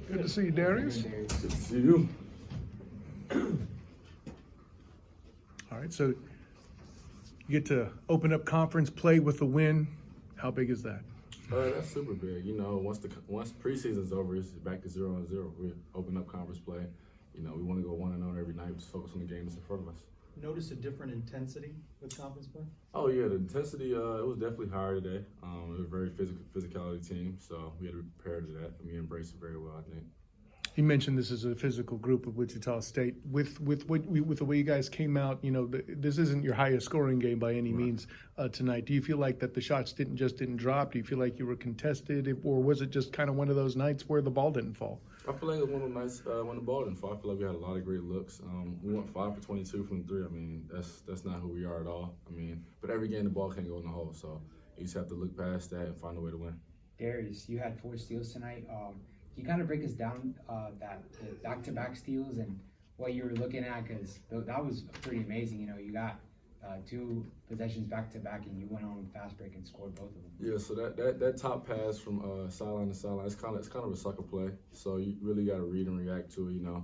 Good to see you, Darius. Good to see you. All right, so you get to open up conference play with the win. How big is that? That's super big. You know, once preseason's over, it's back to 0-0. We open up conference play. You know, we want to go 1-0 every night. Just focus on the game that's in front of us. Notice a different intensity with conference play? Oh yeah, the intensity. It was definitely higher today. It was a very physicality team, so we had to prepare to that, and we embraced it very well, I think. You mentioned this is a physical group of Wichita State. With the way you guys came out, you know, this isn't your highest scoring game by any means tonight. Do you feel like that the shots didn't drop? Do you feel like you were contested, or was it just kind of one of those nights where the ball didn't fall? I feel like it was one of those nights when the ball didn't fall. I feel like we had a lot of great looks. We went 5 for 22 from 3. I mean, that's not who we are at all. I mean, but every game the ball can't go in the hole, so you just have to look past that and find a way to win. Darius, you had 4 steals tonight. Can you kind of break us down the back-to-back steals and what you were looking at? Because that was pretty amazing. You know, you got 2 possessions back-to-back, and you went on fast break and scored both of them. Yeah, so that top pass from sideline to sideline, it's kind of a sucker play. So you really got to read and react to it. You know,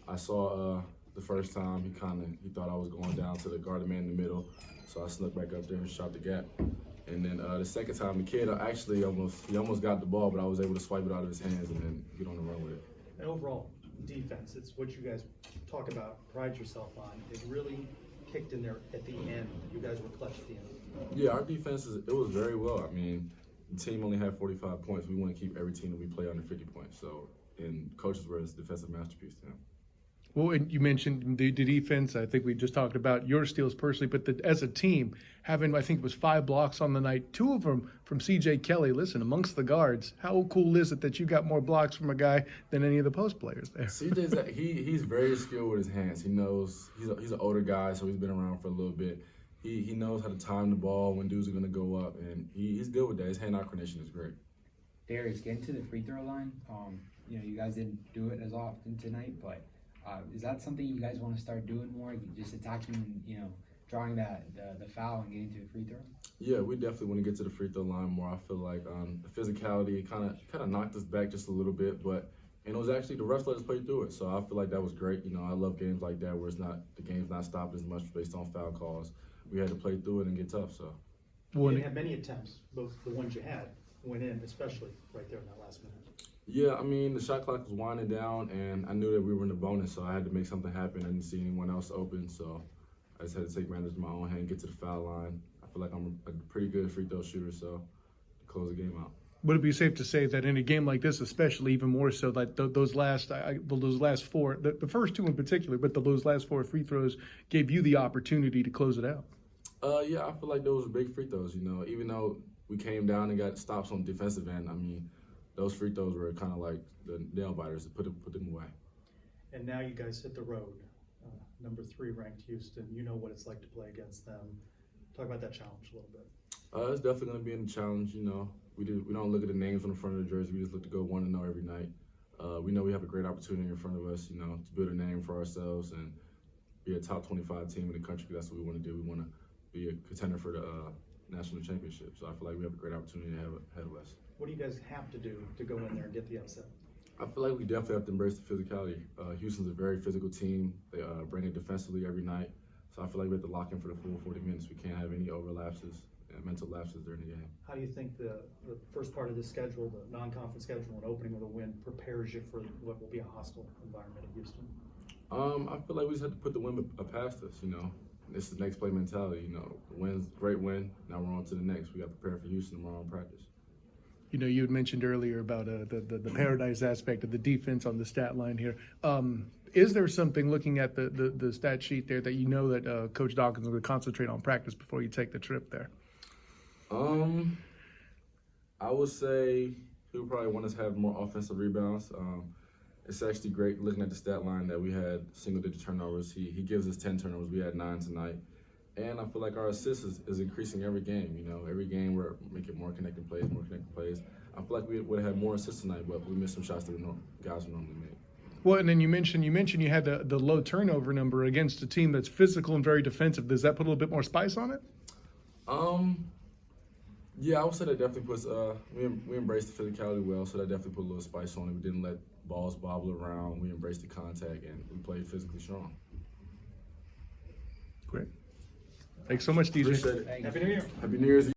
I saw the first time he thought I was going down to the guard man in the middle, so I snuck back up there and shot the gap. And then the second time, the kid actually almost got the ball, but I was able to swipe it out of his hands and then get on the run with it. And overall, defense, it's what you guys talk about, pride yourself on. It really kicked in there at the end. You guys were clutch at the end. Yeah, our defense, it was very well. I mean, the team only had 45 points. We want to keep every team that we play under 50 points. So, and coaches were a defensive masterpiece to them. Well, and you mentioned the defense. I think we just talked about your steals personally, but as a team, having, I think it was 5 blocks on the night, 2 of them from C.J. Kelly. Listen, amongst the guards, how cool is it that you got more blocks from a guy than any of the post players there? C.J.'s he's very skilled with his hands. He knows he's an older guy, so he's been around for a little bit. He knows how to time the ball when dudes are going to go up, and he's good with that. His hand-eye coordination is great. Darius, getting to the free throw line. You know, you guys didn't do it as often tonight, but is that something you guys want to start doing more? Just attacking, you know, drawing the foul and getting to the free throw? Yeah, we definitely want to get to the free throw line more. I feel like the physicality kind of knocked us back just a little bit, and it was actually the refs let us play through it. So I feel like that was great. You know, I love games like that where the game's not stopped as much based on foul calls. We had to play through it and get tough. So You didn't have many attempts, both the ones you had went in, especially right there in that last minute. yeah, I mean, the shot clock was winding down, and I knew that we were in the bonus, so I had to make something happen. I didn't see anyone else open, so I just had to take matters in my own hand, get to the foul line. I feel like I'm a pretty good free throw shooter, so to close the game out. Would it be safe to say that in a game like this, especially even more so, that those last 4, the first 2 in particular, but those last 4 free throws gave you the opportunity to close it out? Yeah, I feel like those were big free throws. You know, even though we came down and got stops on the defensive end, I mean, those free throws were kind of like the nail biters to put them away. And now you guys hit the road. Number 3 ranked Houston. You know what it's like to play against them. Talk about that challenge a little bit. It's definitely going to be a challenge. You know, we don't look at the names on the front of the jersey. We just look to go 1-0 every night. We know we have a great opportunity in front of us. You know, to build a name for ourselves and be a top 25 team in the country. That's what we want to do. We want to be a contender for the national championship. So I feel like we have a great opportunity ahead of us. What do you guys have to do to go in there and get the upset? I feel like we definitely have to embrace the physicality. Houston's a very physical team. They bring it defensively every night. So I feel like we have to lock in for the full 40 minutes. We can't have any overlapses and mental lapses during the game. How do you think the first part of the schedule, the non-conference schedule and opening with a win, prepares you for what will be a hostile environment at Houston? I feel like we just have to put the win past us, you know. This is next play mentality, you know. The win's great win. Now we're on to the next. We got to prepare for Houston tomorrow in practice. You know, you had mentioned earlier about the paradise aspect of the defense on the stat line here. Is there something, looking at the stat sheet there, that you know that Coach Dawkins will concentrate on practice before you take the trip there? I would say he would probably want us to have more offensive rebounds. It's actually great looking at the stat line that we had single-digit turnovers. He gives us 10 turnovers. We had 9 tonight. And I feel like our assists is increasing every game. You know, every game we're making more connecting plays. I feel like we would have had more assists tonight, but we missed some shots that guys would normally make. Well, and then you mentioned you had the low turnover number against a team that's physical and very defensive. Does that put a little bit more spice on it? Yeah, I would say that definitely puts. We embraced the physicality well, so that definitely put a little spice on it. We didn't let balls bobble around. We embraced the contact, and we played physically strong. Great. Thanks so much, DJ. Appreciate it. Thank you. Happy New Year. Happy New Year's.